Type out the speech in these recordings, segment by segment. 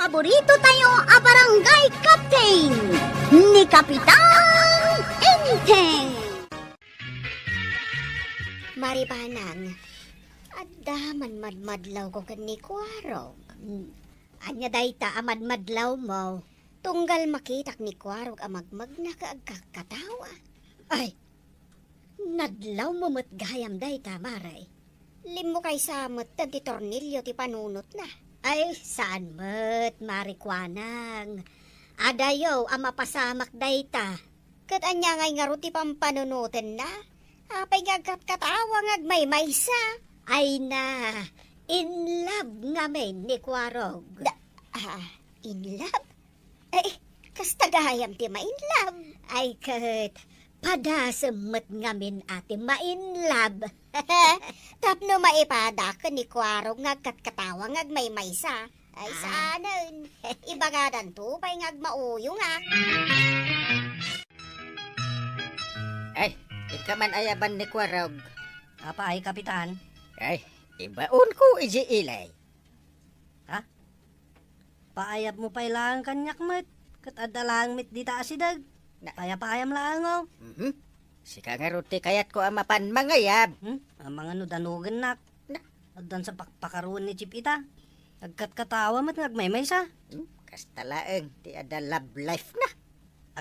paborito tayo a barangay captain ni Kapitan Enteng. Maribanang, adaman madmadlaw ko kani Kwarog. Anya dayta amadmadlaw mo. Tunggal makitak ni Kwarog amagmag na kaagkakatawa. Ay, nadlaw mo mat gayam dayta, Maray. Limo kay samot ti tornilyo ti panunot na. Ay, saan mat, Marikwanang? Adayo, amapasamak dayta. Kat anya ngay nga ti pampanunutin na. Apay ngagkat katawang agmay sa. Ay na, in love nga men ni Kwarog. In love? Ay, kastagayam ti ma in love. Ay, kat, padasemmet ngamin ati ma in love. Tapno maipada ka ni Kwarog ngagkat katawang agmay sa. Ay, saanan. Ibagadan to, pay ngagmauyo nga. Ay, ikaman ayaban ni Kwarog. Apa ay, Kapitan? Ay, ibaon ko iji ilay. Paayap mo pa ilang kanyak mat. Kat adalang mit di taasidag. Kaya paayam lang o. Sika nga ruti kayat ko amapan mangayab. Ang mga nudanugan nak. Adan sa pakpakaruan ni Chipita. Agkat katawa mat ngagmaymay sa. Kastalaeng, ti ada love life na.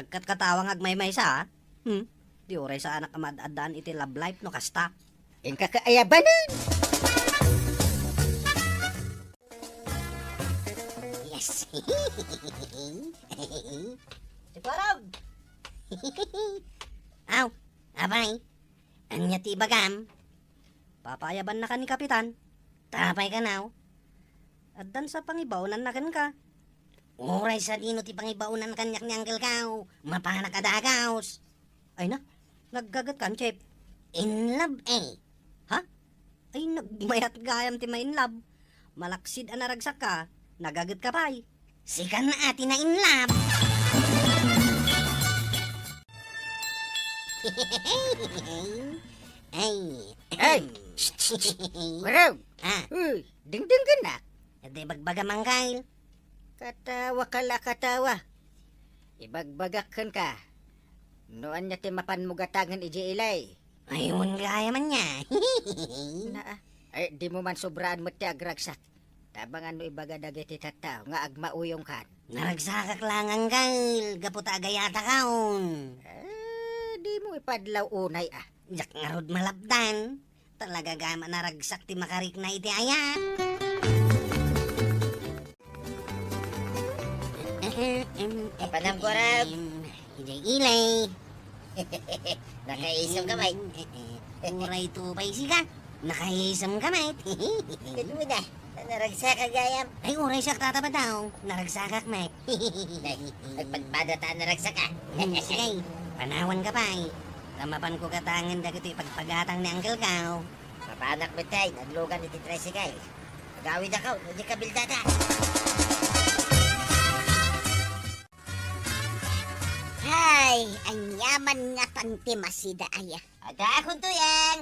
Agkat katawa ngagmaymay sa. Di oray sa anak amadadaan iti love life no kasta. Yung kakaayabanan. Yes. Si Kwarog! Aw, abay. Anya ti bagam. Papayaban na ka ni Kapitan. Tapay ka now. Addan sa pangibaunan na kan ka. Uray sa dino ti pangibaunan kanyak ni Uncle Kao. Mapanak adagaos. Ay na, naggagat kan, Chip. In love eh. Ha? Ay, nagmayat gayam ti ma in love. Malaksid anaragsak ka. Nagagat ka pa'y. Sikan na ati na in love. Ay! Kwarog! Ah, Uy, dingding ka na. edi bagbaga mangkail. Katawa ka la katawa. Ibagbagakan ka. Noan niya ti mapan mo gatangan iji ilay. Ayun gaya man niya. Ay, di mo man sobraan mo ti agragsak. Tabang ano ibaga dagiti tataw nga agmauyong kan. Naragsakak lang ang kail. Gaputa agayata kaon. Di mo ipadlaw unay ah. Jak nga rod malabdan. Talaga gama naragsak ti makarik na iti ayat. Panam Kwarog. Hindi ilay. Nakaisang kamay. Uray tupay sika. Nakaisam kamay. Ganun mo na. Naragsak ka gayam. Ay, uray siya tataba daw. Naragsakak, Mek. Nagpagpada ta naragsak ka. Sige, panawan ka pa eh. Tamapan ko katangan dagiti pagpagatang ni Uncle Kao. Papanak mo tayo. Naglugan iti tricycle. Pagawid ako. Hindi ka bildada. Ay, anyaman nga tanti masida aya. Aga akong tuyang.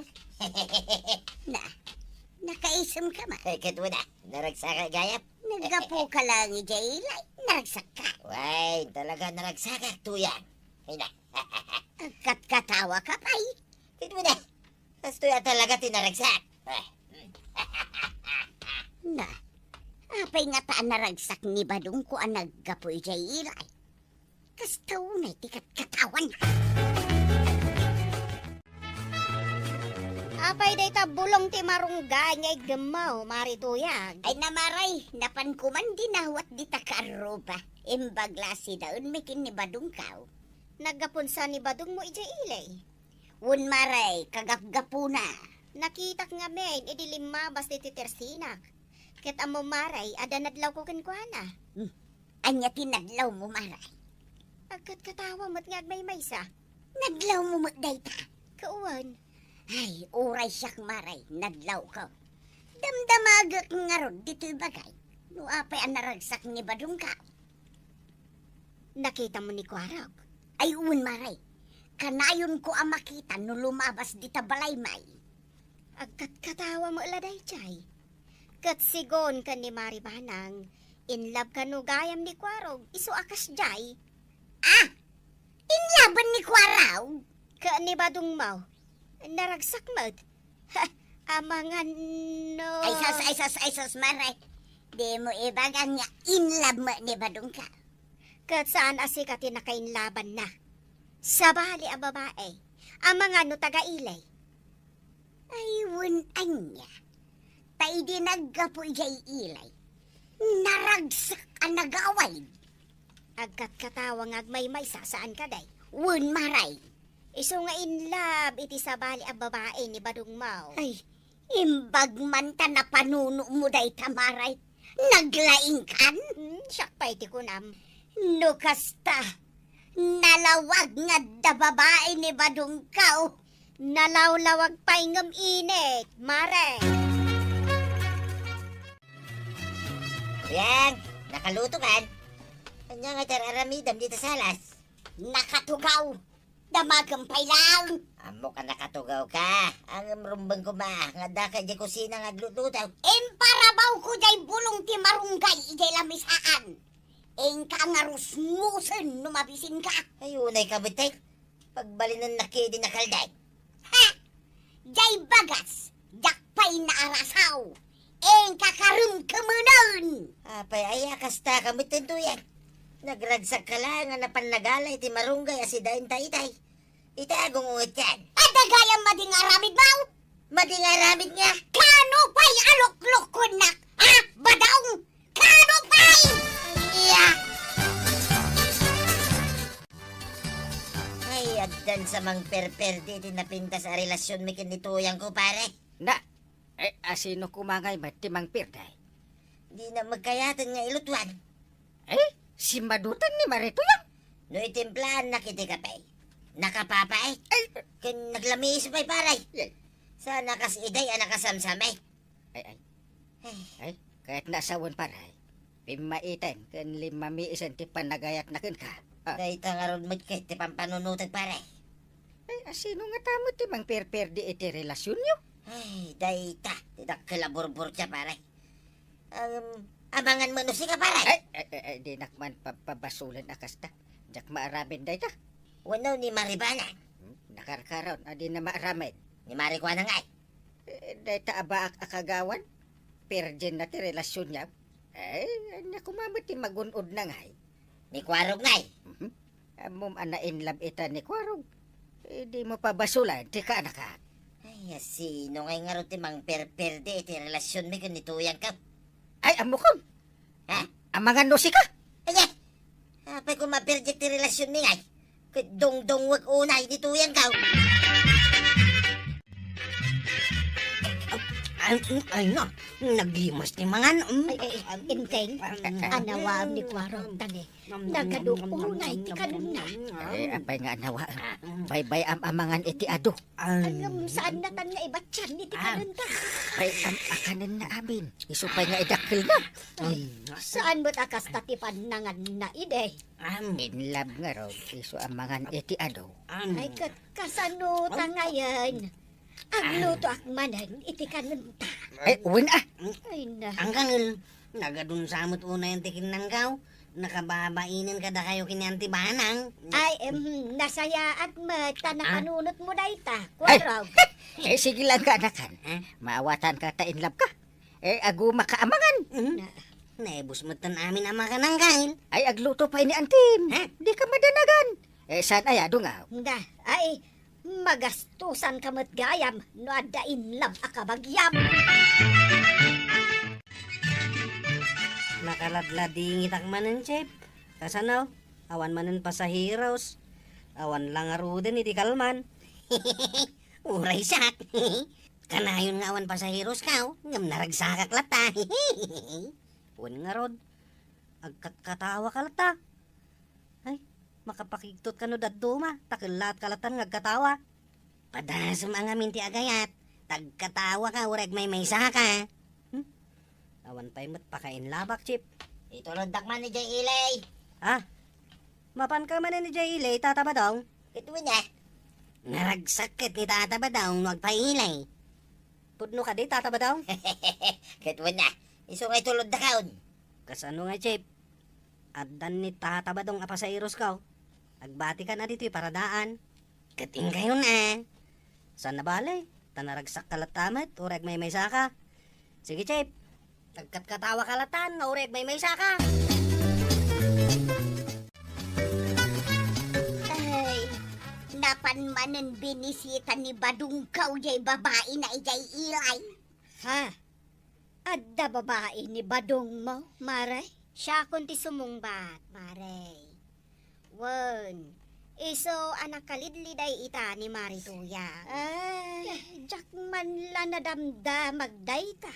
Nakaisam ka ma. Ay, kadwa na. Naragsak ka gayam. Nagapo ka lang ijaylay. Naragsak ka. Way, talaga naragsak ka tuyang. Ay na. Katawa ka pa'y. Kadwa na. Tapos tuya talaga tinaragsak. Na, apay nga taan naragsak ni Badong ko ang naggapo ijaylay. Kastaw na tikat katawan. Apay day tabulong ti marunggay nga igamaw, marituyag. Ay namaray, napan ko man dinawat di takaruba. Imbagla si daun mikin ni Badong kaw. Naggapunsa ni Badong mo ija ilay. Wun maray, kagapgapo na. Nakitak nga men, idilima basta iti tersinak. Ket amo maray, ada nadlaw ko kenkwana. Anya tinadlaw mo maray. Agkat katawa mo't nga may maysa. Nadlaw mo mo't dayta. Kauwan. Ay, uray siyak maray, nadlaw ka. Damdamagak nga rod dito'y bagay. No apay ang naragsak ni Badong ka. Nakita mo ni Kwarog? Ay, uwan maray. Kanayon ko ang makita no lumabas di tabalay may. Agkat katawa mo laday, chay. Kat sigon ka ni Maribanang, In love ka no gayam ni Kwarog. Iso akas jay. Inlaban ni Kwaraw. Ka ni badung mau. Naragsak mo't. Ha, amangan no. Ay sus, maray. Di mo ibagang nga inlab mo ni Badong ka. Kat saan asikati na kainlaban na. Sa bali ang babae. Ang mga no taga-ilay. Ay, anya. Tay di naggapo jay ilay. Naragsak ang nagaway. Agkat katawang agmay-may saan ka day. Wun maray. Iso nga in love iti sa bali ang babae ni badung mau. Ay, imbag man ta na panuno mo day tamaray. Naglaing kan? Siyak pa iti kunam. No kasta. Nalawag nga da babae ni Badong Kao. Nalawlawag pa ingam init. Mare. Yang, nakaluto kan? Kanya nga tararamidam dito sa alas. Nakatugaw. Damagampay lang. Amo ka nakatugaw ka. Ang rumbang ko ba? Nga da ka di kusina nga glututaw. Emparabaw ko jay bulong ti marunggay ijay lamisaan. Engka nga rusmusen numabisin ka. Ayunay ka bitay. Pagbalinan na kidi na kalday. Ha! Jay bagas. Jakpay na arasaw. Engka karum kumunon. Apay ay akasta kami tintuyan. Nagragsak ka lang nga napannagalay ti marunggay asidain taytay. Itagong ungot yan. Adagayang mading aramid mau. Mading aramid nga. Kano pa'y alok-lok ko nak? Ha? Badong? Kano pa'y? Yeah. Ay, agdan sa mang perperde di napinta sa relasyon mi kinituyang ko pare. Na, asino kumangay ba't timang pirday? Di na magkayatan nga ilutuan. Si Madutan ni Marito yan. No itimplahan na kiti kapay. Nakapapay. Kan naglamis pa'y paray. Ay. Sa nakasiday nakasamsamay. Ay, kahit nasawan paray. Pimaitan, kan limami isan ti panagayak na ka. Dahil tangaron mo kahit ti pampanunutag paray. Asino nga tamo timang perperde iti relasyon nyo? Ay, dahil ta. Tidak kalaburbur siya paray. Abangan mo no si ka paray. Di nakman pabasulan akasta. Jak maaramin day ta. Wanaw ni Maribana. Nakarkaroon, adi na maaramin. Ni Marikwana nga. Day ta aba akagawan. Perjen na ti relasyon niya. Anya kumamit ti magunod na nga. Ni Kwarog nga. Amom ana in love ita ni Kwarog. Di mo pabasulan, ti ka anak ka. Ay, sino ngay nga rin timang perperde iti relasyon mi kunituyang ka. Ay, amo ko. Ha? Amangan no si ka. Ay, apay kung maperde ti relasyon mi ngay. Dong-dong wag unay nituyang ka. Ay no, naglimas ni mangan. Inteng. Anawam ni Kwarog tani. Nagadukunay ti kanuna. Apay nga nawa. Bye-bye amangan iti ado. Alam saan na tan nga ibatyan ni ti kanunta. Ay, akanan na amin. Isupay nga idakil na. Saan mo't akas tatipan nangan na ide? In love nga raw. Iso amangan iti ado. Ay kasanuta ngayon. Ang luto akmanan iti kanunta. Ay, uwin ah. Ay na. Ang kanil, nagadun samot una yung tikin ng gaw. Nakababainin ka da kayo kinyanti banang. Ay, nasaya at mata na kanunot mo na ita. Ay. Kwarog. Sige lang ka anakan. Maawatan ka ta in love ka. Aguma ka amangan. Naibus mo tan amin ama ka ng kanil. Ay, agluto pa ini antim. Di ka madanagan. Saan ay ado nga? Na, ay, magastusan kamot gayam no adda in love akabagyam. Nakaladlading itak manen, Chef. Kasanaw, awan manen pasahiros. Awan lang aruden iti kalman. Uray sak. Kanayon nga awan pasahiros ka, ngam naragsakak lata. Uwan nga rod, agkatawa ka lata. Ay, makapakigtot ka no daduma, takilat kalatan ngagkatawa. Padas mga minti agayat, tagkatawa ka, ureg may saka. Awan pa'y mat pakain labak, Chip. Itulog dakman ni Jay Ilay. Mapan ka man ni Jay Ilay, tata ba daw? Ituwin niya. Naragsakit ni tata ba daw, magpailay. Pudno ka di, tata ba daw? Kituwin niya. Iso ngay tulog dakaon. Kasano nga, Chip? Addan ni tatabadong apasairos ka. Agbati ka na dito paradaan. Kating kayo na. Saan na balay? Tanaragsak kalatamat, ureg may saka. Sige, Chip. Nagkatkatawa kalatan, ureg may saka. Ay, napanmanan binisita ni Badungkaw jay babae na ijay ilay. Ha? Adda babae ni Badong mo, Maray? Siya kunti sumungbat, Maray. Wen, iso anak kalidliday ita ni Marituya. Ay, jak man la nadamda magdayta.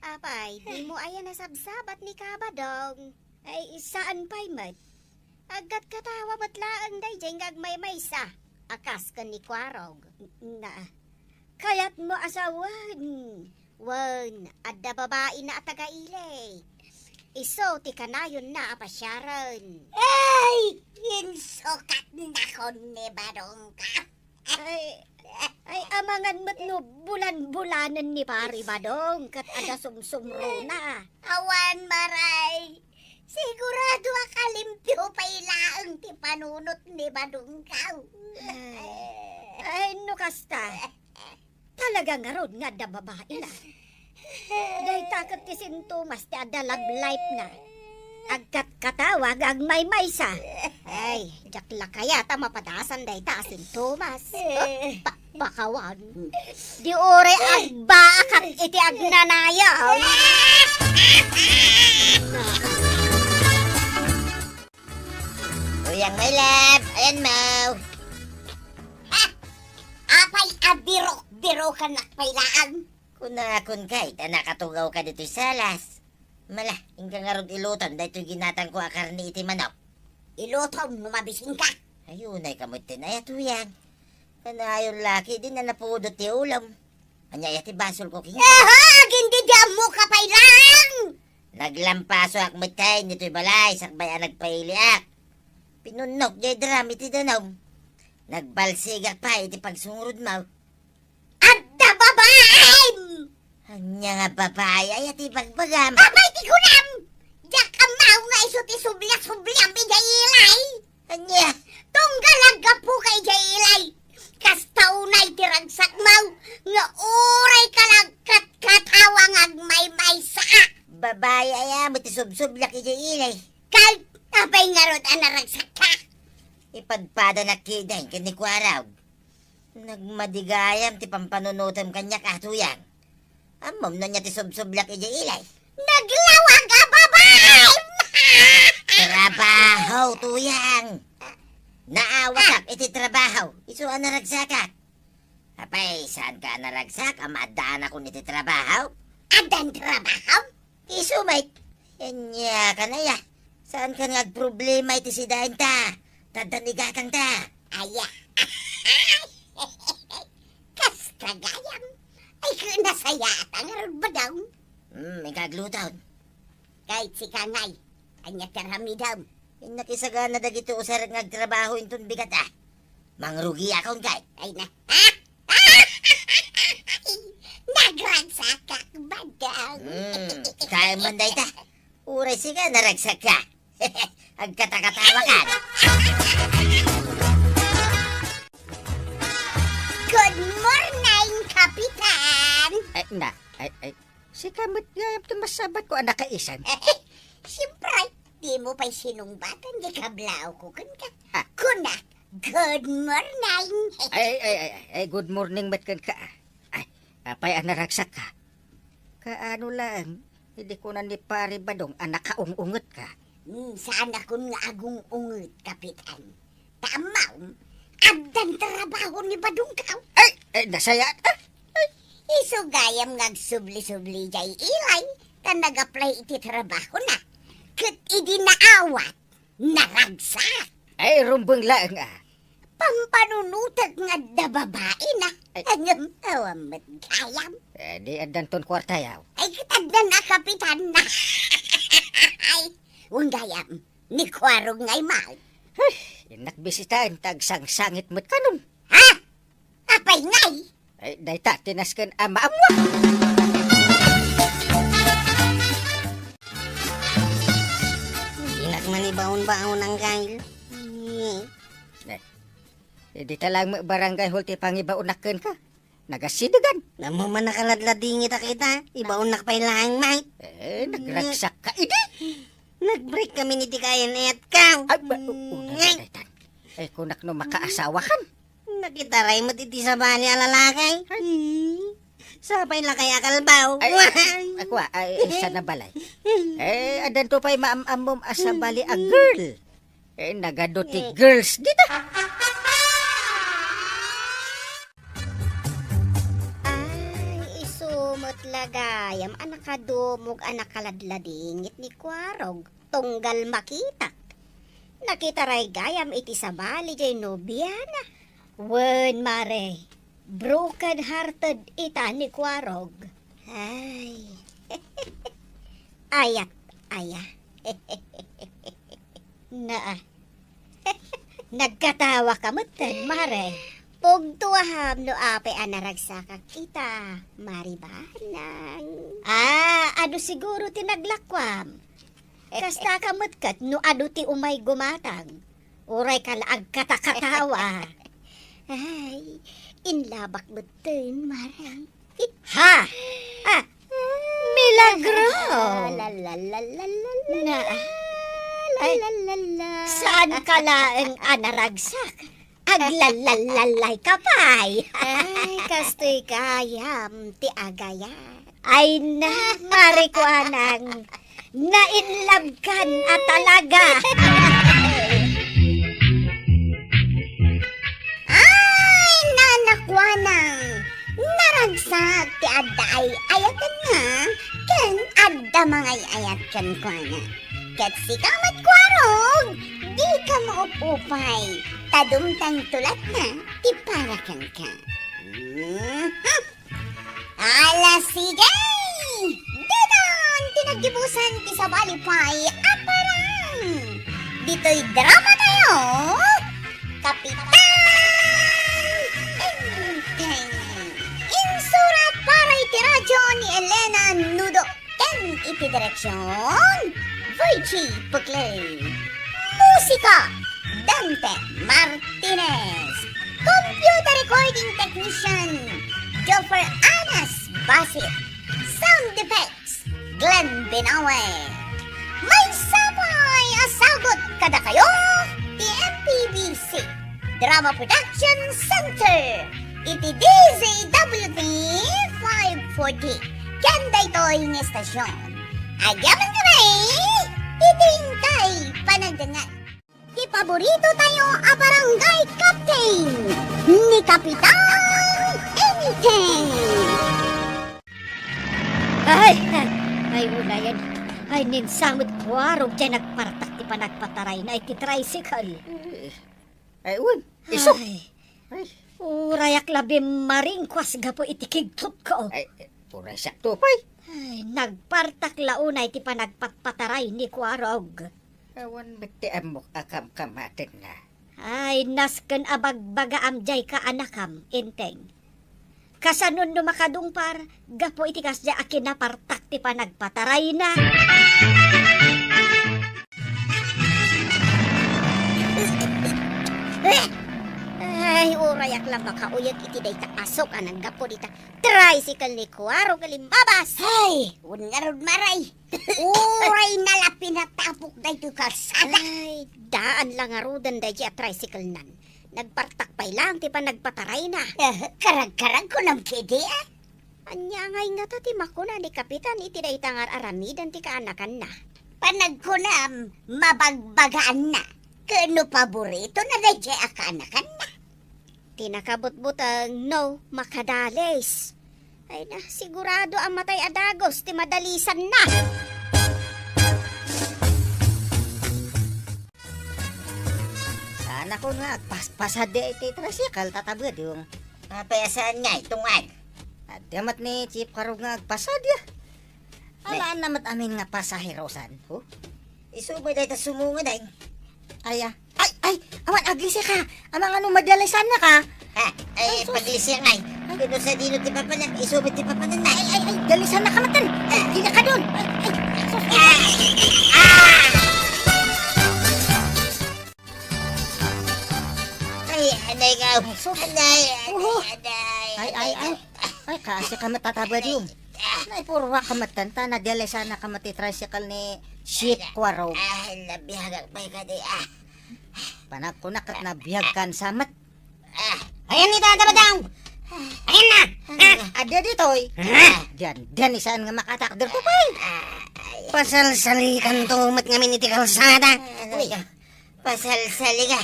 Apay, di mo ayan nasabsabat ni Kabadong. Ay, saan pa'y mat? Agad katawa matlaan day jeng agmay sa. Akas ka ni Kwarog. Na, kayat mo asawan. Wen, adda babae na taga-ilay. Iso, ti kanayon na apasyaran. Ay, insukat na ko ni Badungkaw. Ay, amangan mo't no bulan-bulanan ni Pari Badong, kat ada sumsumro na. Awan maray. Sigurado akalimpyo pa ilaang ti panunot ni Badungkaw. Ay, no kasta. Talaga nga ron nga da babae na. Dahil takat ti sintomas ti ada love life na. Agkat katawag agmay sa. Ay, jakla kaya ta mapadasan dahi ta sintomas. Bakawan. Di ore agba akak iti agnanaya. Tuyang my love, ayan mo. Apay abirok-biro ka nakpailaan. Kunakon kay, nakatugaw ka dito sa salas. Mala, ingka nga ron ilutan, dahil ito'y ginatan ko akar ni iti manok. Ilutom, numabising ka. Ayun ay kamot tinaya tuyang. Kanayon laki, di na napudot ti ulam. Anyaya ti basol ko king. Hindi diyan mo kapailang. Naglampaso ak matay nito'y balay, sakbay ang nagpailiak. Pinunok jay drami ti danom. Nagbalsigak pa iti pagsungurod mo. Adda babae! Anya nga babae ay ati pagbagam. Abay ti kunam! Diyak amaw nga iso ti sublia-subliam ijay ilay. Anya, Tunggalaga po kay jay ilay. Kastaw na'y tiragsak mau. Nga uray kalagkat katawang agmay sa. babae ay amo ti subsublak iti ilay. Kal, abay nga rod anaragsak ka. Ipadpada na kiday kani kwaraw. Nagmadigayam ti pampanunutam kanya katuyang. Amom na niya ti subsublak iti ilay. Naglawag ka babae! Trabaho, tuyang. Naawasak iti trabaho. Isu naragsakat. Apay, saan ka naragsak? Amadaan ako niti trabaho. Adan trabaho? Isu, mate. Yanya ka na ya. Saan ka nagproblema iti sidahin ta? Tadanigatang ta. Aya. Kastagayam. Ay nasayatan nga rod ba daw? Ikagluton. Kahit si Kangay. Anya terami daw. Nakisagana dagito usar ngagtrabaho intun bigat ah. Mangrugi akong kay. Ay na. Nagragsakak ba daw? Kaya man day ta. Uray siga naragsak ka. Agkatakatawa ka. Good morning, Kapitan! Ay, si kamot nga tumasabat ko anak kaisan. Siyempre, di mo pa'y sinumbatan, di kablaw ko kan ka. Ah. Kunak, good morning! Ay, good morning matkan ka. Ay, apay ang naragsak ka. Kaano lang, hindi ko na ni Pari Badong anak kaungungot ka. Saan ako nga agong ungut, Kapitan? Tamaw, abdan trabaho ni Badungkaw. Ay, nasaya. Isugayam ngag subli-subli jay ilay, kan nag-apply iti trabaho na. Kat idi naawat, naragsak. Ay, rumbong lang ah. Pampanunutag nga da babae na. Ay. Angam awamat gayam. Di adan ton kwarta yaw. Ay kitagdan na, Kapitan na. Ay, wang gayam, ni Kwarog ngay mal. Nakbisitaan tagsang sangit mo't kanon. Ha? Apay ngay? Ay, dayta, tinaskan ama mo. manibaon-baon ang kail. Hindi talang barangay hul ti pangibaunaken ka. Nagasidagan. Namo man nakaladladingit kita. Ibaon na lang, mate. Nagragsak ka. Idi! Nag-break kami ni Tikayan at ka. Kunak no makaasawa kan. Nakitaray mo titi sa bali alalakay. Sabay lang kaya kalbaw. Ako isa na balay. Adan to pa'y maamamom asa bali a girl. Nagado ti girls dito. Ay, isumot lagayam, anak kadumog, anak kaladladingit ni Kwarog, tunggal makitak. Nakita ray gayam iti sa bali jay nobyana. Wen mare, broken hearted ita ni Kwarog. Ay, ayat, aya. Na, nagkatawa ka mutan, mare. Pugtuaham no ape anaragsakak kita, maribanang. Ado siguro tinaglakwam. Kasta kamutkat no ado ti umay gumatang. Uray kalaag katakatawa. Ay, inlabak mutan, marang. Ha! Milagro! Na, ay, saan ka laeng anaragsak? Aglalalay ka pa'y. Ay, kastoy kayam, ti agaya. Ay na, marikuanang, nainlabkan at talaga. Ay, nanakwanang, naragsak ti adda ay ayatan nga, ken adda mangay ayatan kwa na. Ket sikamat Kwarog, di ka maupupay, tadumtang tulat na, ti parakan ka. Ala sige! Dinan, tinagibusan ti sa balipay, aparang! Dito'y drama tayo, Kapitan Enteng! Insurat para iti radyo ni Elena Nudo, ken iti direksyon, Voichi Pukley. Musika, Dante Martinez. Computer recording technician, Joffer Anas Basit. Sound effects, Glenn Binawe. May sabay asagot kada kayo, TMPBC Drama Production Center. Iti DZWT 540. Kanda ito'y ng estasyon. Agyaman kami, itingkay panagdangan. Di paborito tayo a barangay captain ni Kapitan Enteng. Ay, wala yan. Ay, ninsamot Kwarog dyan nagpartak ti panagpataray na iti tricycle. Ay, un. Iso. Ay, urayak labi maringkwas gapo iti kigtot ko. Ay, puray sakto pa'y. Ay, nagpartak launay ti panagpatpataray ni Kwarog. Awan bete amok akam kamatin na. Ay, nasken abagbaga amjay ka anakam, Enteng. Kasanon no makadungpar, gapo iti kasya akin na partak ti panagpataray na. Ay, urayak lang makauyag iti day asok anang gapo dita. Tricycle ni Kuwaro kalimbabas. Ay, ungarod maray. Uray nalapi na tapok day to kalsada. Ay, daan lang arudan day a tricycle nan. Nagpartak pa'y lang ti pa nagpataray na. Karag-karag ko ng kidi ah. Anya ngay nga ti makuna ni Kapitan iti day tangar aramidan ti kaanakan na. Panagkunam, mabagbagaan na. Kano paborito na day akanakan na. Tinakabot-butang no makadales. Ay na, sigurado ang matay adagos ti madalisan na. Sana ko nga, paspasade iti tricycle tatabad yung. Mapayasaan nga itungan. At yamat ni Chief Karog nga agpasadya. Alaan namat amin nga pasahirosan. Oh? Isubay dahi ta sumunga dahi. Ay, awan aglisya ka. Amang ano madalisan na ka. Ha? Ay, paglisya nga. Kano sa dino ti papanan, isubay ti papanan na. Ay, dalisan na ka matan. Ay, di na ka doon. Ay, Ah! anay ka. Anay, Ay, kasi ka matatabad yung. Naipurwa ka matanta, nagyalay sana ka matitricycle ni Ship Quarog. Labihagak pa ka di. Panak ko na kat nabihag kan samat. Ayan ni tatabadaw! Ayan na! Ada dito eh. Diyan isaan nga makatakder ko pa eh. Pasalsalikan to mat ngamin iti kalsada. Pasal-sali ka.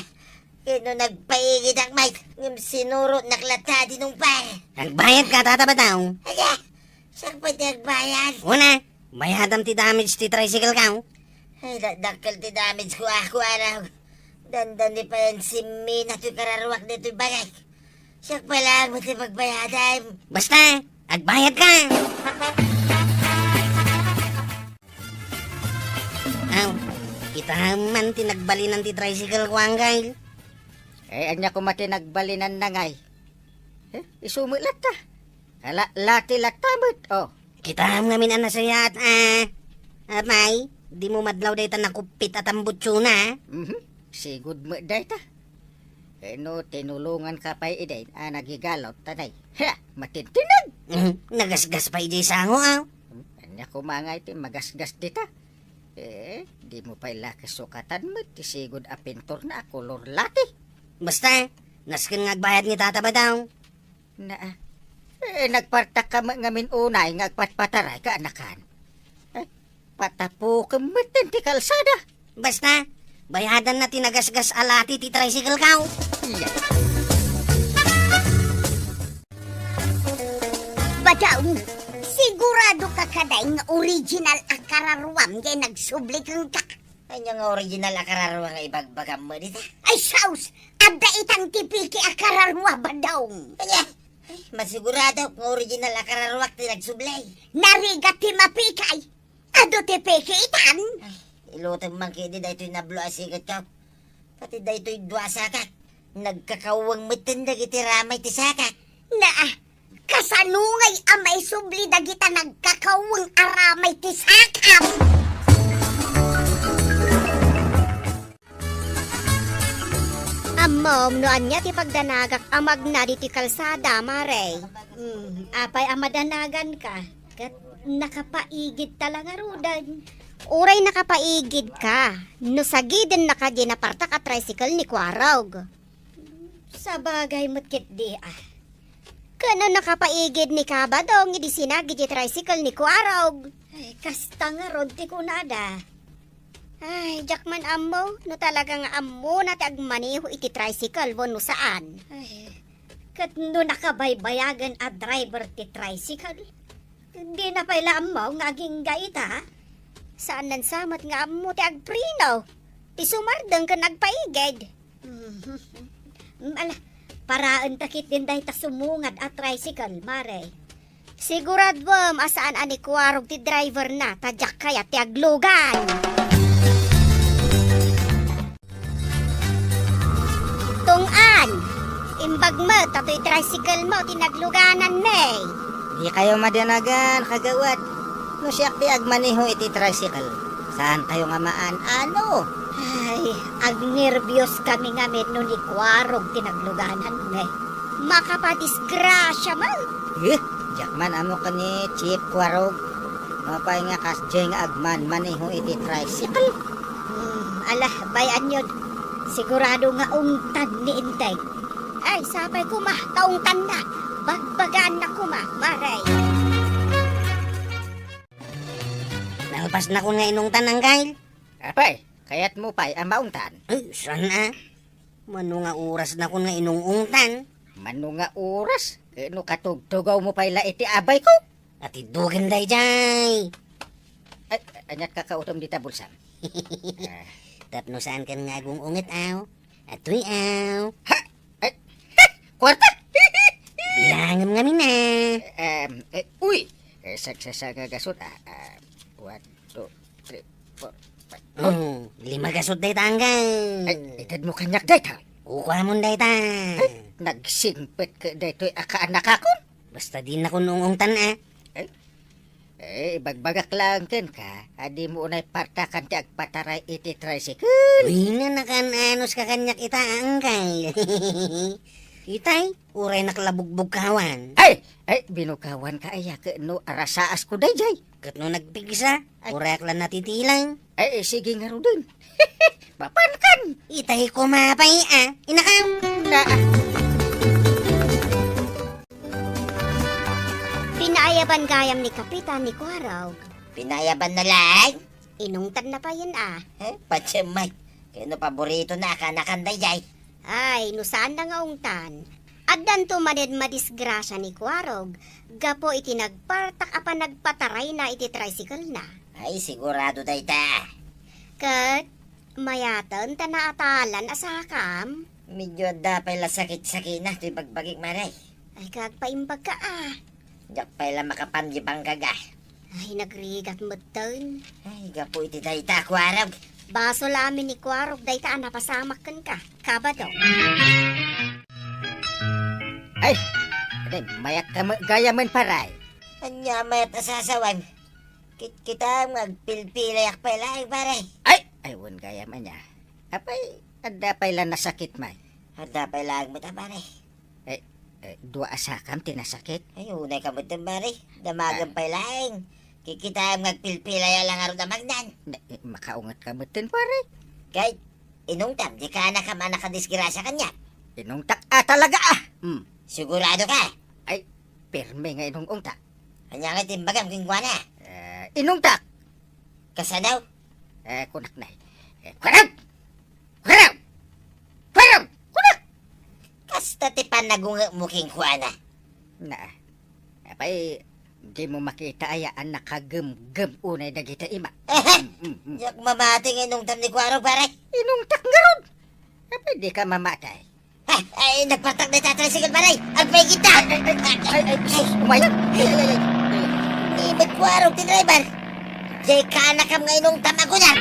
Kino nagpaigid ang mic. Ngam sinuro naklata di nung pa. Nagbayad ka tatabadaw. Aga, saan pa nagbayad? Una, bayadam ti damage ti tricycle ka. Ay, dakal ti damage ko ako araw. Dandan ni pa yan si Mina to'y kararuwak nito'y bagay. Siya pala mo ti magbayadan. Basta, agbayad ka. Aw, kita man tinagbalinan ti tricycle ko anggay. Anya ko mati nagbalinan na ngay. Isumit ta. Lati latamot. Oh. Kita ngamin ana sayat Amay, di mo madlaw day ta nakupit at ang butsuna. Sigud mo day ta. No, tinulungan ka pa iday. Nagigalot tanay. Matintinag. Nagasgas pa ijay sango aw. Anya ko mangay ti magasgas dita. Di mo pa ila kasukatan mo. Ti sigud a pintor na kolor lati. Basta, naskin nga agbayad ni tatabadaw. Nagpartak ka ngamin unay. Ngagpatpataray ka anakan. Patapo ka matin ti kalsada. Basta, bayadan na tinagasgas alati ti tricycle ka. Badaw, sigurado ka kaday nga original akararwam kay nagsubli kang ka. Anya nga original akararwa nga ibagbagam mo dito. Ay, saus! Abda itang tipiki akararwa badaw. Kanya, masigurado nga original akararwa ti nagsublay. Narigat ti mapikay. Ado tipiki itan. Ilutang man kidi da ito'y nablo asigat ka. Pati da ito'y dua sakak. Nagkakawang matindag iti ramay ti sakak. Kasanungay amay subli dagita nagkakawang aramay ti sakam. Amom, no anya ti pagdanagak amag na di ti kalsada, mare. Apay amadanagan ka. Kat nakapaigid talaga rudan. Uray nakapaigid ka. No sagiden naka di naparta ka tricycle ni Kwarog. Sa bagay mo't di Kano nakapaigid ni Kabadong idi sinagi di tricycle ni Kwarog. Ay, kasta nga rod ti kunada. Ay, jakman ammo, no talagang ammo na ti agmaniho iti tricycle no saan. Ay, kat no nakabaybayagan a driver ti tricycle. Di na pala ammo nga aging gaita. Saan nan samat nga ammo ti agprino. Ti sumardang ka nagpaigid. Ala, paraan takit din dahi ta sumungad a tricycle, mare. Siguradwam asaan ani Kwarog ti driver na, tadyak kaya ti aglugan. Tungan, imbag mo, tato'y tricycle mo, tinagluganan me. Di kayo madanagan, kagawad. No siyak ti agmaniho iti tricycle. Saan kayo nga maan? Ano? Ay, agnervyos kami nga no ni Kwarog tinagluganan me. Makapadisgrasya mo. Jakman amo ka ni Chief Quarog. Mapay nga kasjay nga agman maniho iti tricycle. Alah, bayan yun. Sigurado nga ungtan ni Intay. Ay, sapay kuma, kaungtan na. Bagbagaan na kuma, maray. Nalpas na ko nga inungtan ang gail. Apay, kayat mo pa'y ang maungtan. Ay, sana? Mano nga oras na ko nga inungungtan. Mano nga oras? No katugtugaw mo pa'y la iti abay ko. At idugan day jay. Ay, anyat kakautom di tabulsam. Tapno saan ka nga agong ungit aw? Atoy aw. Kwarta! Bilangam nga mina. Uy! Sagsasa nga gasot. 1, 2, 3, 4, 5. 5 gasot day tanggal. Ay, itad mo kanyak day ta. Ukwa mo day ta. Nagsingpet ka day to'y akaanak ako. Basta din ako nungungtan Bagbagak lang ken ka. Adi mo unay partakan ti agpataray iti tricycle. Uy na nakananos ka kanyak ita angkay. Itay, uray nakalabugbog kawan. Ay, binukawan ka aya ke no arasaas ko dayjay. Kat no nagpigsa, uray aklan natitilang. Sige nga ro din. Papankan. Itay kumapay inakam. Na, Pinaayaban gayam ni Kapitan ni Kuarog. Pinayaban na lang. Inungtan na pa yan Patsimay. Kaya no paborito na kanakanday jay. Ay, no saan na nga ungtan? Addan tumanid madisgrasya ni Kuarog. Gapo iti nagpartak apa nagpataray na iti tricycle na. Ay sigurado day ta. Kat, mayatan ta naatalan asakam. Medyo dapay la sakit-sakit na ito'y bagbagik maray. Ay, kagpaimbag ka Dapay la makapandibang kaga. Ay, nagrigat mo ton. Ay gapo iti day ta kuarag. Baso lamin ni Kuarog, day ta napasamak kan ka. Kabado. mayat ka gayaman paray. Anya mayat asasawan. Kita magpilpilayak pala paray. Aywan gayaman niya. Dapay lang nasakit may. Dapay lang mo ta paray. Dua asakam tinasakit. Ay unay ka mo paray. Damagan pa lang. Kita magpilpilaya lang aro damagnan. Makaungat ka mutin pare. Kahit inungtam, di ka na ka man nakadisgrasya kanya. Inungtak talaga Sigurado ka. Pirme nga inungungtak. Kanya nga timbagam kingwana. Inungtak. Kasanaw. Kunak na. Kunak! Kunak! Kunak! Kunak! Kasta tipan nagunga mo kingwana. Di mo makita ayaan nakagem-gem unay dagita ima. Yak mamating inungtam ni Kuaro paray. Inungtak nga ron. Di ka mamatay. Ay, nagpatak na tatricycle paray. Agpay kita. Umayag. Ibig Kuaro ti driver. Jay ka nakam nga inungtam ako na.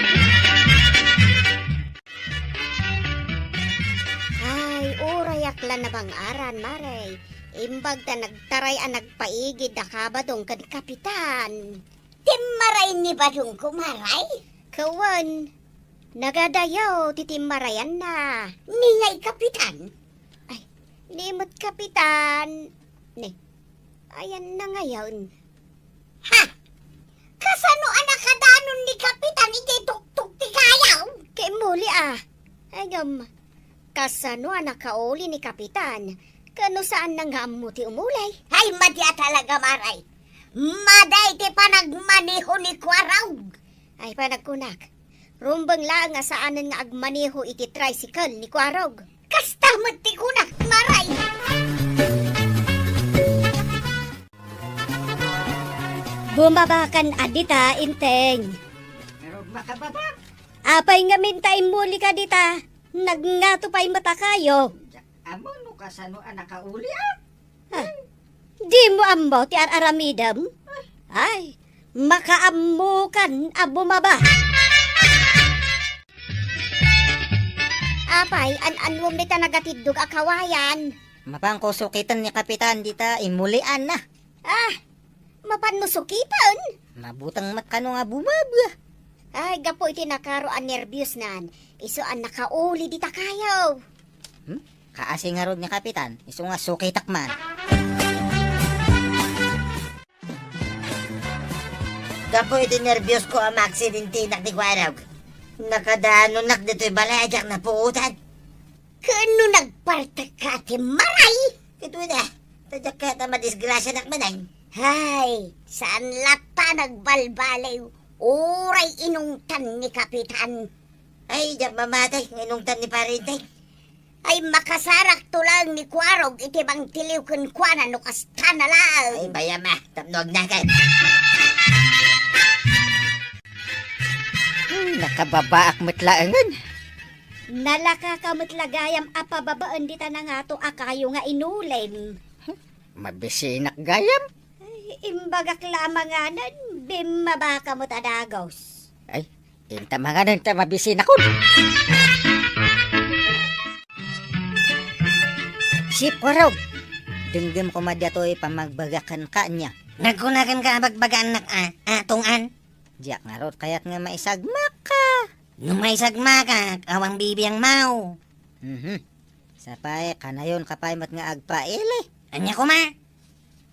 Ay, urayak lang na bang aran, maray. Imbag ta nagtaray nagpaigid na kabadong kan Kapitan. Timaray ni Badong kumaray? Kawan, nagadayaw titimarayan na. Ningay Kapitan? Limot Kapitan. Ayan na ngayon. Ha? Kasano anak kadanon ni Kapitan iti tuktuk ti kayaw? Kay muli Agam, kasano nakauli ni Kapitan? Kano saan nang mo ti umulay? Ay, madya talaga maray. Maday ti panagmaniho ni Kuaraw. Ay, panagkunak. Rumbang lang nga saanan nga agmaniho iti tricycle ni Kuarog. Kasta ti kunak, maray. Bumabakan adita, inteng. Pero makababa. Apay nga mintain muli ka dita. Nagngato pa'y mata kayo. Amo no kasano nakauli Di mo ambo ti aramidam? Ay, makaamukan bumaba. Apay, an-anwom dita nagatidog akawayan. Mapangkusukitan ni Kapitan dita imulian na. Mapanusukitan. Mabutang matkano nga bumaba. Ay, gapo iti nakaroan nervyos nan. Iso an nakauli dita kayo. Kaasi nga rod ni Kapitan, iso nga sukitak man. Gapo iti nervyos ko ang aksidentinak ni Kuaraw. Nakadanunak dito'y balayajak na puutan. Kano nagpartak ka ti maray? Ito na, tadyak ka ta madisgrasya nak manay. Hay, saan lata nagbalbalaw? Uray inungtan ni Kapitan. Ay, diyak mamatay, nginungtan ni Parintay. Ay makasarak tulang ni Kuarog iti bang tiliw kun kuana no kasta na lang. Ay, bayama, tapnog na ka. Nakababaak matlaangan. Nalaka kamot lagayam apababaan dita na nga to akayo nga inulim. Mabisinak gayam. Imbagak lamang nga nan, bimaba kamot adagos. Inta mga nang mabisinak ko. Si Kuarog, denggem ko madya to'y pamagbagakan ka niya. Nagkunagan ka abagbagaan nak tungan. Diyak nga rod kaya't nga maisagmak ka. Numaysagma ka, awang bibiyang mau. Sapay, kanayon kapay mat nga agpaili. Anya ko ma?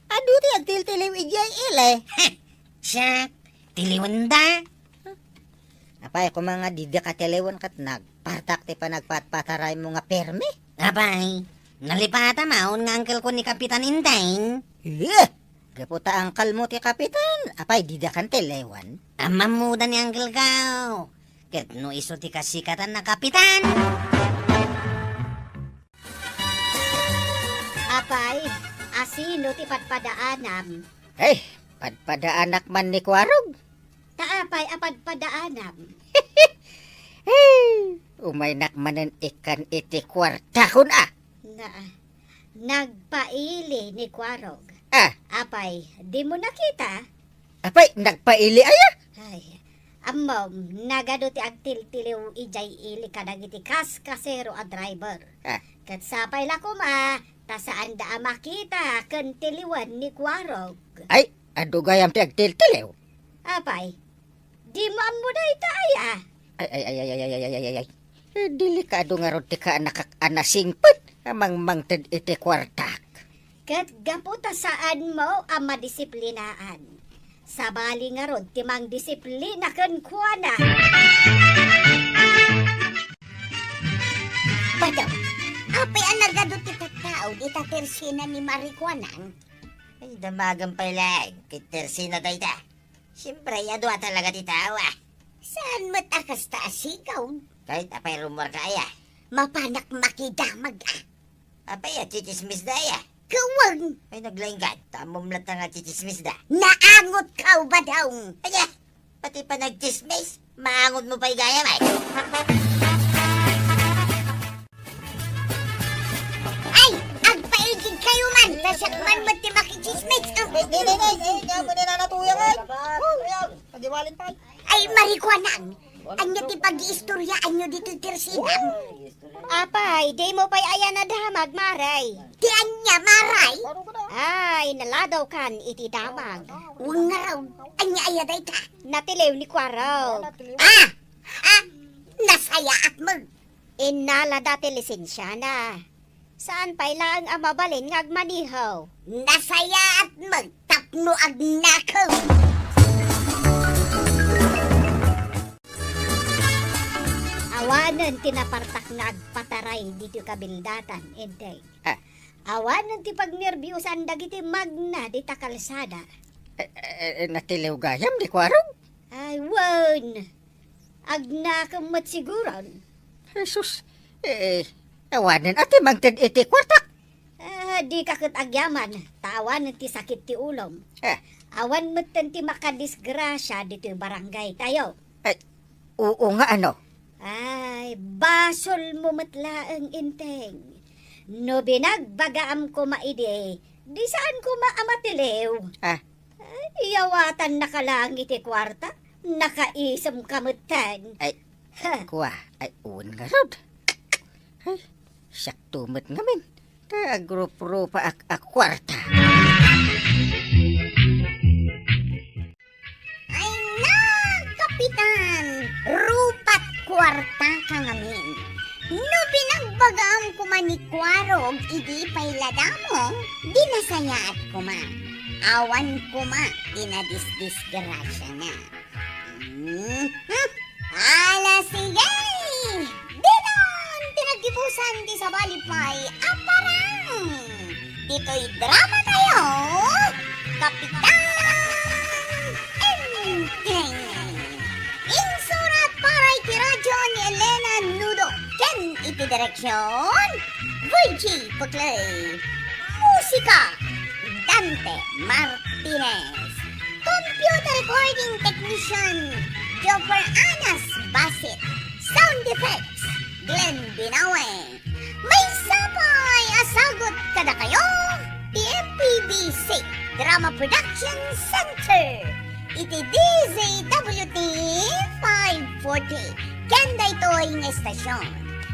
Adu ti agtil-tiliw ijay ile. Siya, tiliwan da. Apay, kung mga didi ka tiliwan kat nagpartak ti pa nagpatpataray mo nga permi. Abay, nalipata maon nga angkel ko ni Kapitan Indain. Gaputa ang kalmo ti kapitan. Apay, didi kan tiliwan. Amamuda ni angkel kao. Ket no iso ti kasikatan na Kapitan. Apay, asino ti patpadaanam. Hey, padpada anak man ni Kwarog. Taapay apadpadaanam. Hey, umay nakmanan ikan iti kwartahon Na, nagpaili ni Kwarog. Ah, Apay, di mo nakita? apay, nagpaili aya. Ay, amom, nagado ti agtil-tiliw ijay ili kadang iti kas-kasero a driver. Ah. Kat sapay la kuma, ta saan da makita ken tiliwan ni Kwarog. Ay, adugayam ti agtil-tiliw. Apay, di mo amo da itaya. Ay. Delikado nga rod ti ka anasingpet. Amang mangted iti kwartak. Kat gaputa saan mo ang madisiplinaan. Sabali nga rod, timang disiplina ken kuana. Badaw, apay ang nagado ti tao, di ta tersina ni Marikwanan. Ay, damagang pala. Kay Tersina day da. Siyempre, yadwa talaga ti tao Saan matakas ta asigaw? Kahit apay rumor ka aya. Mapanak makidamag Apay chichismis da aya. Kawang, Ay, naglaingkat. Tamom lang nga chichismis da. naangot ka ba daw? Aya, pati pa nagchismis. Maangon mo pa'y gaya, may. Ay, agpaigig kayo man, tasak man mati makichismate. Ay, Marikwanan, anya ti pag-iistoryaan nyo dito tirsinam. Apay, di mo pa'y ayan na damag, maray. Ti anya, maray. Ay, naladaw kan iti damag. Huwag nga raw, anya ayaday ka. Natiliw ni Kwarog. Nasaya at mag. Inala dati lisensya na. Saan pa'y lang ang mabalin ng agmanihaw? Nasaya at magtapno ag nakaw. Awanan tinapartak na agpataray dito kabildatan, enteng. Awanan ti pagnerbyusan dagiti magna di ta kalsada. Natiliw gayam di Kwarog. Ay, wan! Agna kamat siguran. Jesus, awanan ati mangted iti kwartak. Di kakit agyaman, tawan ti sakit ti ulom. Awan matan ti makadisgrasya dito yung barangay tayo. Oo nga ano. Ay, basol mo matlaang inteng. No binagbagaam ko maide, di saan ko maamatiliw. Iyawatan nakalangit ti kwarta, nakaisam kamutan. Ay, kuwa, ay uwan nga rod. Ay, saktumot ngamin. Agrup-rupa ak kwarta. Ay na, Kapitan! Rupat kwarta ka ngamin. No binagbagaam ko man ni Kwarog, idi pailada mo, dinasayaat ko ma. Awan ko ma, dinadisgrasya na. Ala sige! Dinon! Tinagibusan di sa balipay, aparang! Dito'y drama tayo! Kapitan! Enteng! Insurat para iti radyo ni Elena Nudo. Ken iti direksyon, Virgie Puclay. Musika, Dante Martinez. Computer recording technician, Joffer Anas Basit. Sound effects, Glenn Binawe. May sabay asagot kada kayo, PMPBC Drama Production Center. Iti DZWT 540. Kanda ito'y ng estasyon.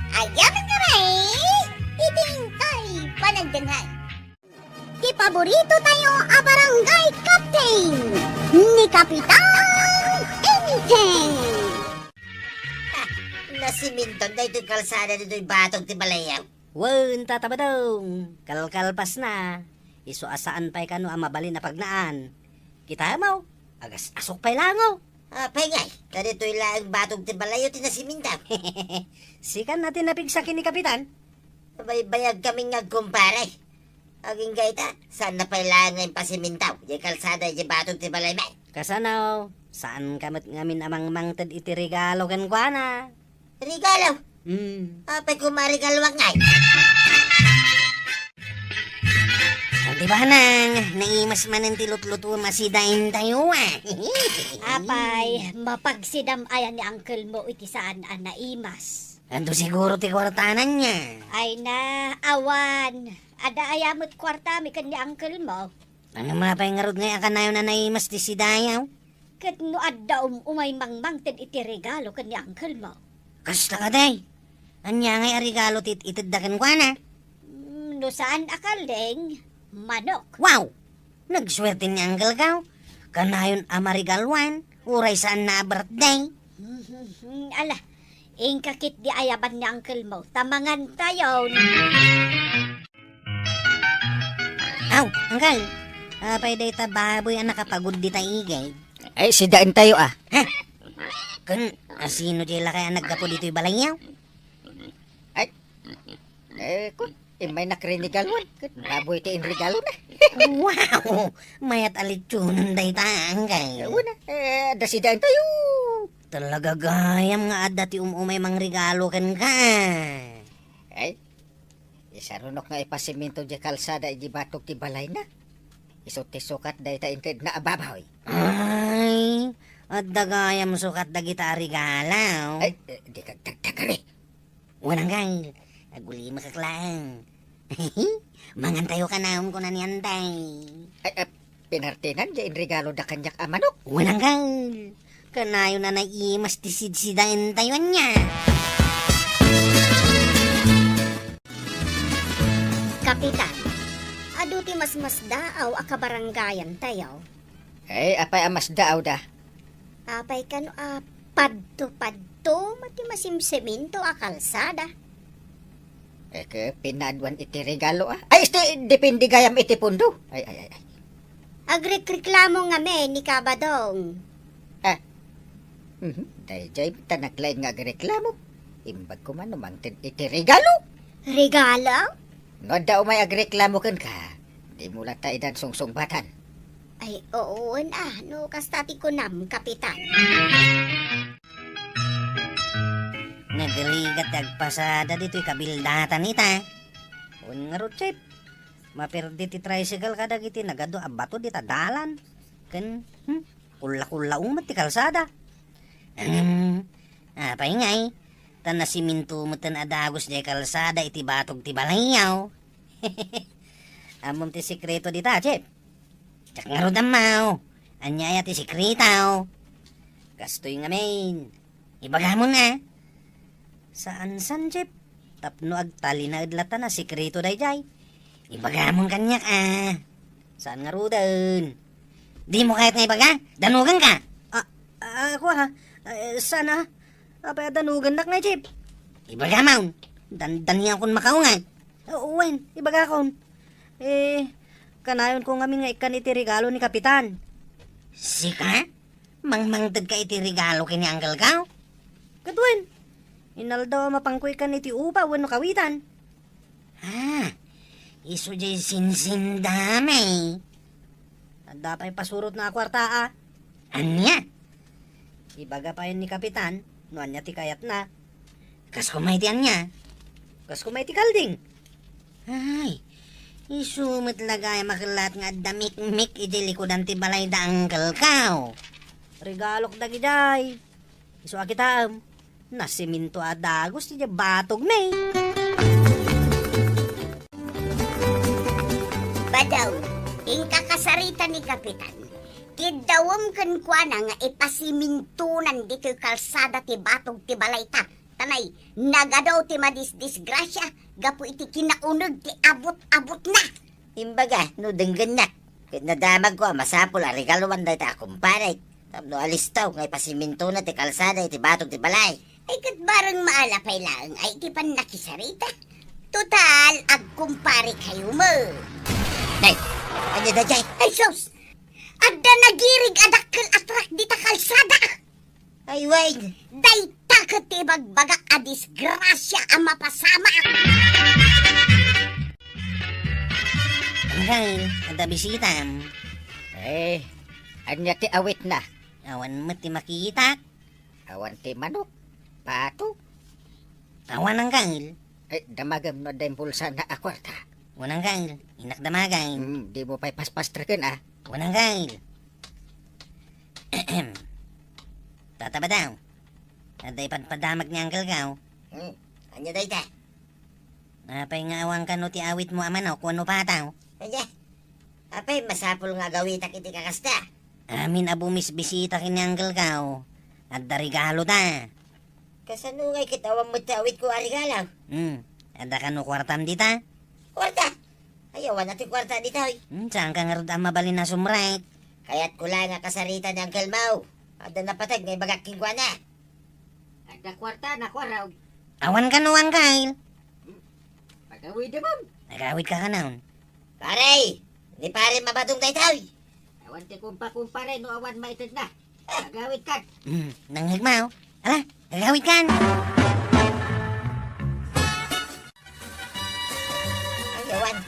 Ayaman nga rin, iting kay panagdangan. Ti paborito tayo a barangay captain ni Kapitan Enteng. Nasiminton na ito'y kalsada dito'y batog ti balayaw. Wen tatabadong, kalkalpas na. Iso asaan pa'y kano ang mabalin na pagnaan. Kita mo, agas asok pa'y langaw. Pengay, na dito'y laang batog ti balayaw ti nasimintaw. Sikan natin napigsakin ni Kapitan. Baybayag kaming nagkumpare. Aging gaita, saan na pa'y laang ngayon pasimintaw? Yung kalsada, yung batog ti balayaw. Kasanaw, saan kamot ngamin amang mangtad iti regalo kan kwa na? Regalaw, apay kumarigalwak ngay. Di ba nang, naimas man ang tilot-luto masidain tayo Apay, mapagsidam ayan ni uncle mo iti saan ang naimas. Ando siguro ti kwartanan niya. Ay na, awan. Ada ayamot kwarta mi kan ni uncle mo. Ano mapay nga rod nga akanayo na naimas ti sidayaw? Kat no adda umay mangmangted iti regalo kan ni uncle mo. Kasta ka day. Anya ngay regalo tit itiddakan kwa na. No saan akaleng? Manok. Wow! Nagswerte ni Uncle Gaw. Kanayon amarigalwan. Uray saan na birthday. Ala, ingkakit di ayaban ni uncle mo. Tamangan tayo. Aw, Uncle. Apay day ta baboy ang nakapagod di ta igay. Ay, sidaan tayo ah. Kun, sino di la kaya nagkapo dito'y balayaw? Kung may nakrinigalwan. Baboy ti in regalo na. Wow! Mayat alitsunan day ta, Uncle. Una, da sidaan tayo. Talaga gayam nga adda ti umay mang regalo kan ka. Ay, isarunok nga ipasiminto di kalsada di batok ti balay na. Isot ti sukat day ta inked na ababaw. Ay, adda gayam sukat da kita regalaw. Ay, di ka tagtagari. Wanang Uncle. Aguli makaklang. Mangan tayo ka naon ko na niyantay. Ay, pinartinan di in regalo da kanyak amanok. Wanang Uncle. Kanayo na naimas ti sidsidain tayo niya. Kapitan, aduti mas daaw akabarangayan tayo. Ay, apay amas daaw da. Apay kano padto mati masimseminto a kalsada. Ke pinadwan iti regalo ah. Ay, depende gayam iti pundo. Ay. Agreklamo nga me ni Kabadong. Dayjay tanaglain nga agreklamo. Imbag ko man umang iti regalo. Regalo? No daw may agreklamo kan ka. Di mo lang taidan sungsung-batan. Ay, oo no kastati ko nam, Kapitan. Nagaligat agpasada dito'y kabildatan ita. Un nga rod, Chip. Maperdi ti tricycle kada giti nagado abato di tadalan. Kan, kula-kulaong mati kalsada. Apay ngay. Tan nasiminto mo tan adagos di kalsada iti batog ti balayaw. Amom ti sikreto di ta, Chip. Tsak nga rod amaw. Anyaya ti sikretaw. Gastoy nga main. Ibaga mo na. Saan Chip? Tapno agtali na adlata na sikreto dayjay. Ibagamon kanyak Saan nga rudan? Di mo kahit nga ibaga? Danugan ka? Ako sana. Apay danugan nak nga Chip. Ibagamon. Danihan kon makaungan. Uwen, ibaga kon. Kanayon ko ngamin nga ikan iti regalo ni Kapitan. Sika? Mangmangtad ka iti regalo kini Uncle Gaw? Katwen. Inal daw mapangkoy ka niti upa wano kawitan. Iso jay sinsin damay. Anda pa'y pasurot na kwarta Anya? Ibaga pa yun ni Kapitan, no anya ti kayat na. Kas kumay ti anya. Kas kumay ti kalding. Ay, isumit lagay makalat nga damik-mik idilikodan ti balay da Uncle Gaw. Regalok dagiday. Iso akitam. Nasiminto adagos ti batog may. Badaw, ingkakasarita ni Kapitan. Kidawam kan kwa na nga ipasimintunan dito kalsada ti batog ti balayta. Tanay, nagadaw ti madisdisgrasya, gapu iti kinaunod ti abot-abot na. Imbaga, no denggenak. Kit nadamag ko, masapol, regaloan dahi ta kumparay. Tapno alis taw, ngay pasiminto na ti kalsada, iti batog ti balay. Ay kat barang maalapay lang ay di pa nakisarita. Total, agkumpare kayo mo. Day, anya da jay? Ay sus! Adda nagirig adakkel atrak di ta kalsada. Ay, Wayne. Day takot ti bagbagak a disgrasya ang mapasama. Angkal, ada bisitam. Eh, anya ti awit na. Awan mo ti makita. Awan ti manok. Pato. Awan angkal. Eh, damagam no dahil pulsa na akwarta. Wanang kail, inak damagay. Di mo pa'y paspastrakin ah. Wanang kail. Tataba daw. Aday padamag ni Uncle Gaw. Anya day ta? Apay nga awang kano ti awit mo amano kuno pataw. Anya? Apay, masapol nga gawita kiti kakasta. Amin abumis bisita kini Uncle Gaw. At darigalo ta. Kasano ngay kitawang mo ti awit ko arigalaw? Ada kano kwartam dita. Kwarta! Ayawan natin kwarta dito eh. Saan ka nga rod ang mabalin na sumrek? Kaya't kula nga kasarita ni Uncle Mau. Ada napatag ngay bagak kingwa na. Ada kwarta na kwaraw. Awan kano Uncle. Pagawi di ma'am. Nagawit ka ka naon. Pare! Ni pare mabadong dahil tao. Awan ti kumpa-kumpare no awan maitid na. Pagawit ka. Nanghigmaw. Ala, gagawit kan. Ayawan.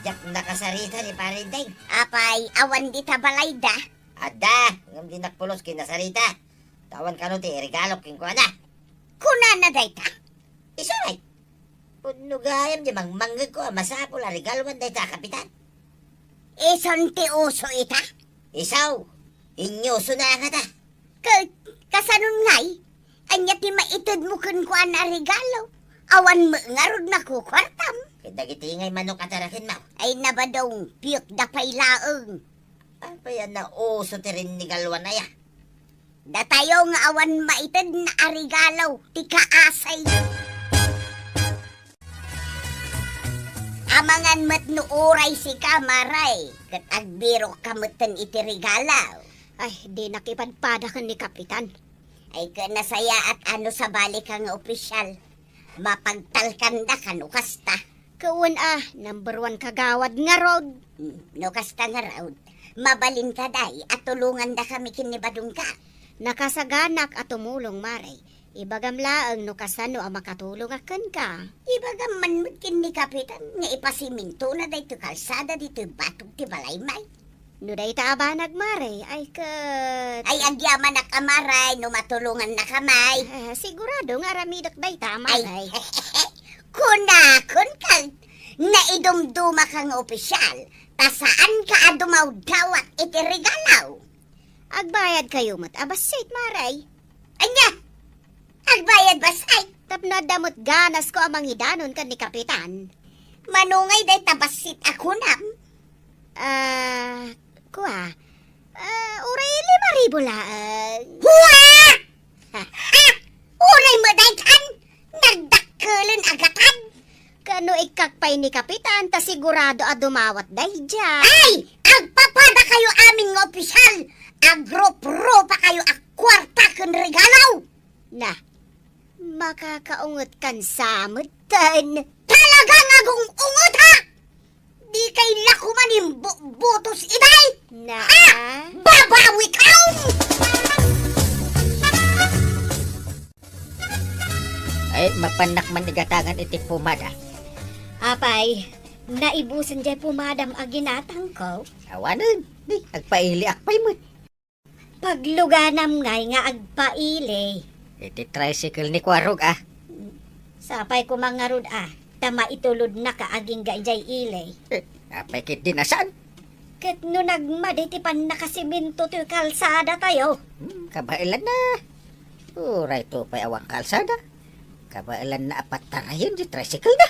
Jak nakasarita ni pare day. Apay, awan di ta balayda. Ada! Ngam di nakpulos kinasarita. Tawan ka no ti regalo kingwa na. Kuna na day ta. Isuray! Puno gayam di manggag ko masapol a regaloan day ta kapitan. Ison ti uso ita. Isaw! Inyo suna nga ta. Kasanon ngay, anya ti maitid mo kun kuan na regalo. Awan mo nga rod na kukwartam. Kidagiti ngay manok atarakin mo. Ay nabadong piyok da pailaeng. Apa yan na uso ti rin ni galwan na ya? Datayo nga awan maitid na arigalaw, ti kaasay. Amangan mat no uray si kamaray, kat agbiro kamutan iti regalaw. Ay, di nakipadpadakan ni Kapitan. Ay kanasaya at ano sa balik ang opisyal. Mapagtalkan da kanu kasta. Kawan number 1 kagawad nga rod. No kasta nga raud. Mabalin ka day at tulungan da kami kinibadong ka. Nakasaganak at tumulong maray. Ibagam laang no kasano ang makatulong akan ka. Ibagam man kin ni kapitan nga ipasiminto na day to kalsada dito batog ti balay may. No day taabanag maray, ay kat... Ay agyaman na kamaray no matulungan na kamay. sigurado nga ramidak day tama Ay, ay. kun kang naidumduma kang opisyal. Tasaan ka adumaw dawat iti regalaw. Agbayad kayo mat abasit maray. Anya, agbayad ba say? Tapno damot ganas ko amang hidanon kan ni Kapitan. Manungay day tabasit ako nam. Kuha. Uray 5,000 laang. Huwa! Uray mo day kan! Nagdakkelan agatan! Kano ikakpay ni Kapitan, ta sigurado a dumawat day dyan. Ay! Agpapada kayo aming opisyal! Agro-pro pa kayo akwarta kung regalaw! Na, makakaungot kan samutan. Talagang agong ungot ha! Di kay lakuman yung butos iday! Na, Babawi ka! Ay, mapanak man igatangan iti pumada. apay, naibusan dyan pumadam a ginatang ko. Awanan, di, agpaili akpay mo. Pagluganam ngay nga agpaili. Iti tricycle ni Kwarog Sapay ko mga rod tama itulod na kaaging gayjay ilay. Apay kit dinasan. Kat no nagmaditipan nakasiminto to kalsada tayo. Kabailan na. Uray to pa'y awang kalsada. Kabailan na apat tarayon di tricycle na.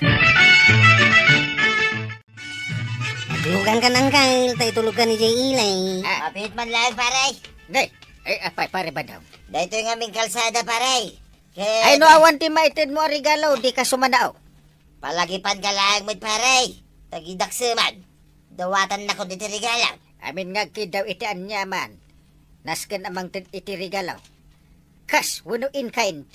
Tulugan ka ng kail, tayo tulugan ni Jay Ilay. Kapit man lang, pare. Day, ay apay pare ba daw? Dahito yung aming kalsada, pare. Ay no awan ti maitid mo regalo, di ka sumanao. Palagipan ka lang mo, pare. Tagidak man. Dawatan na ko dito regalaw. Amin nga kidaw iti anyaman. Nasken amang iti regalaw. Kas, wano in kind.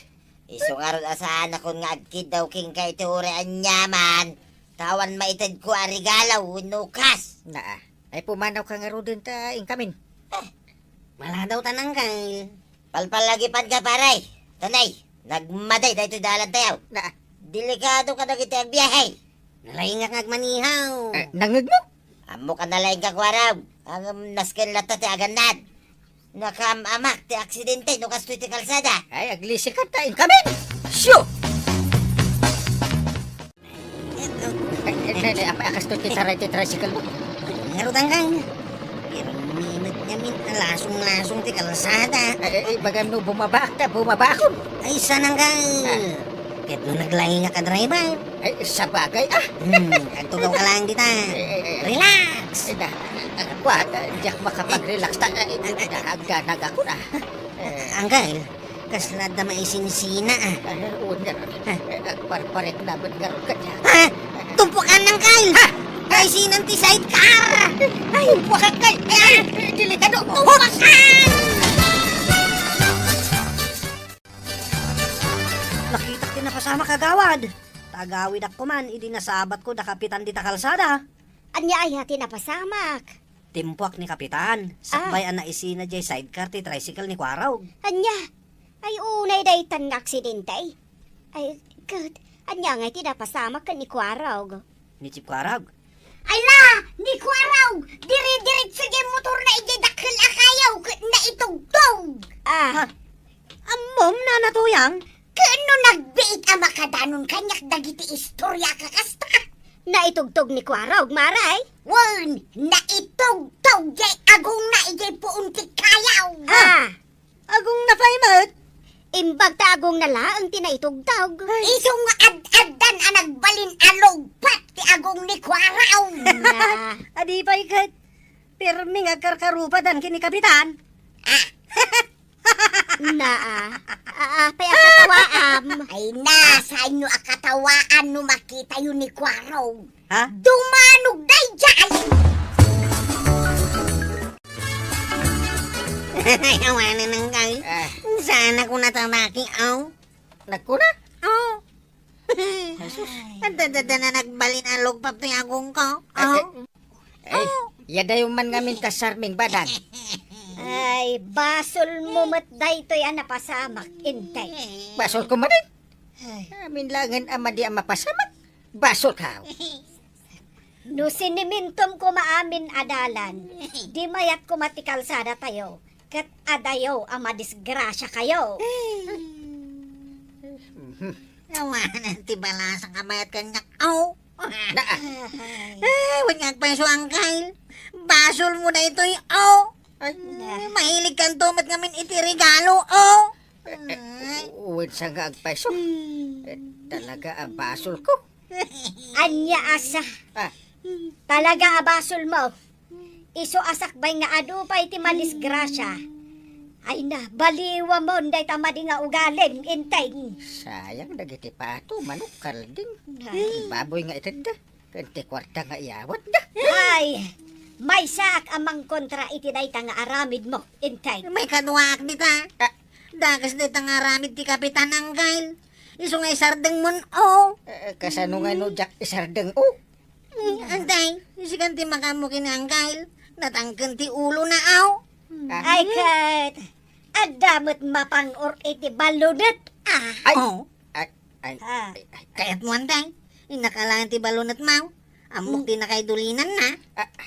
Isungarod asaan ako nga agkid daw king kay teore anyaman. Tawan maitad ko ang regalaw, nukas. Naa, ay pumanaw ka nga ro din ta inkamin. Wala daw tanang kay. Palpalagipad ka paray. Tanay, nagmaday dahito dalan tayo. Naa, Delikado ka na kita ang biyahe. Nalaingak ngagmanihaw. nangag mo? Amo ka nalaing kakwaraw. Ang nasken lata ti aganad. Nakamamak ti aksidente no kastoy ti kalsada. Ay, aglisi ka ta inkamin. Shoo! Ay, akas to ti tricycle mo. Ngarutang kang. Pero minut niya min lasong-lasong ti kalsada. Ay, bagam no bumabakon. Ay, sanang kang. Kahit no naglaingak ka driver. Ay, sa bagay Agtugaw ka lang dita. Relax. Ay, kwat, di ako makapag-relax. Naghanag ako na. Anggal, kaslad na maisinsina ah. Una, parparet na ba nga ka niya? Ha? Tumpukan ng kail! Ha? Kay sinang ti sidecar! Ay, wakak kay! Ay, delikado! Tumpukan! Nakita ti napasama kagawad. Tagawid ako man, idi nasabat ko da kapitan di ta kalsada. Anya ay hati napasamak. Timpuak ni kapitan. Sakbay ang naisina jay sidecar ti tricycle ni Kwaraw. Anya, ay unay daytan nga aksidente. Ay, good. Anya nga tinapasamak ka ni Kwarog. Ni Chip Kwaraw. Ay la, ni Kwaraw, diri-dirit sige motor na ididakil akayaw na itugtog. Amom na natuyang. Kano nagbiit ang makadanon kanyak dagiti istorya kakasta. Naitugtog ni Kwarog, maray. Wan, na itugtog jay agong na ijay puuntik kayaw. Agong napaimat. Imbag tagong nala ang tinaitugtog. Isong ad-adan ang nagbalin alog pat ti agong ni Kwaraw. Adi pa ikat. Pirming agkarkarupadan kini kapitan. Pay akatawaam. Ay nasa inyo akatawaan no makita yun ni Kwaraw. Ha? Dumanog day jay. Ayawanan ng kail. Sana ko natamaki, aw. Nagkuna? Aw. Ang dadada na nagbalin ang lugpap to agong ko. Aw. Ay, yada yung man ngamin kasarming badan. Ay, basol mo matday to yan napasamak. Intay. Basol ko man rin. Amin langan ama di ang mapasamat. Basol ka. No sinimintom ko maamin adalan. Di mayat ko matikalsada tayo. Kat adayo ang madisgrasya kayo. Ayawanan ti balasang kamayat kanyak, aw. Naa. Huwag ngagpeso ang kail. Basol mo na ito'y, aw. Mahilig kang tumat ngamin iti regalo, aw. Uwid sa nga agpaiso. Talaga ang basol ko. Anya asa. Ah. Talaga abasol mo. Iso asakbay nga adupay ti madisgrasya. Ay na, baliwa mo nday tamadi nga ugaling. Intay. Sayang dagiti pato, manok kalding. Baboy nga itid da. Kanti kwarta nga iyawat da. Ay, may saak amang kontra iti day nga aramid mo. Intay. May kaduak dita. Dagas dita nga ramid ti kapitan ang kail. Iso nga isardeng mon, aw. Kasano nga no Jack isardeng o. Antay, isikan ti makamu kinangkail. Natangkan ti ulo na, aw. Ay kat, adamot mapang-or iti balunat. Ay, Oh. ay, Kaya't mo antay. Inakalangan ti balunat mau. Amok ti nakaidulinan na.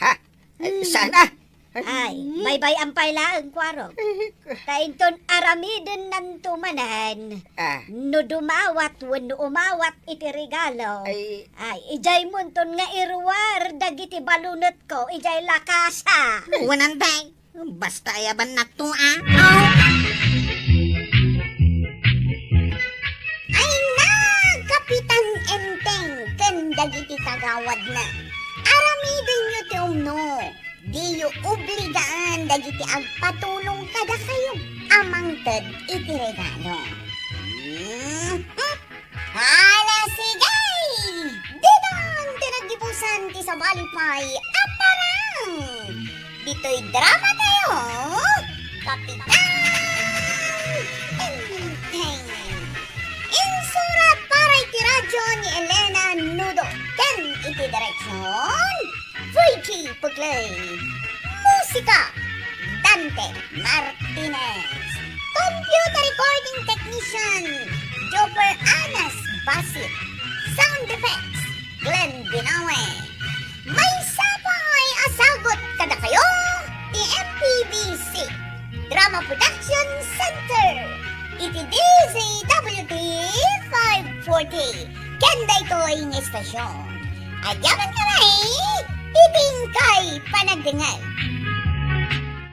ha? Sana? Ay, bay-bay ang pailaan, Kwarog. Kainton aramidin ng tumanan. No dumawat, wano umawat iti regalo. Ay, Ijay munton nga irwar, dagiti balunot ko, ijay lakasa. Wanantay. Basta ayaban nakto, ah. Ay na, Kapitan Enteng, dagiti kagawad na. Aramidin nyo ti umno. Di yu obligaan dagiti agpatulong kada kayo. Amangted iti regalo. Hala sigay! Didang tinagipusan ti sa balipay. Apa Ito'y drama tayo, Kapitan Enteng. Insurat para iti radyo ni Elena Nudo. Ken iti direksyon, Fuji Puglay. Musika, Dante Martinez. Computer recording technician, Jopper Anas Basit. Sound effects, Glenn Binawe. May sabay asagot kada kayo, MPBC Drama Production Center. Iti DZWT 540. Kenda ito'y ng estasyon. Ayaman ka na iting kay panagdangal.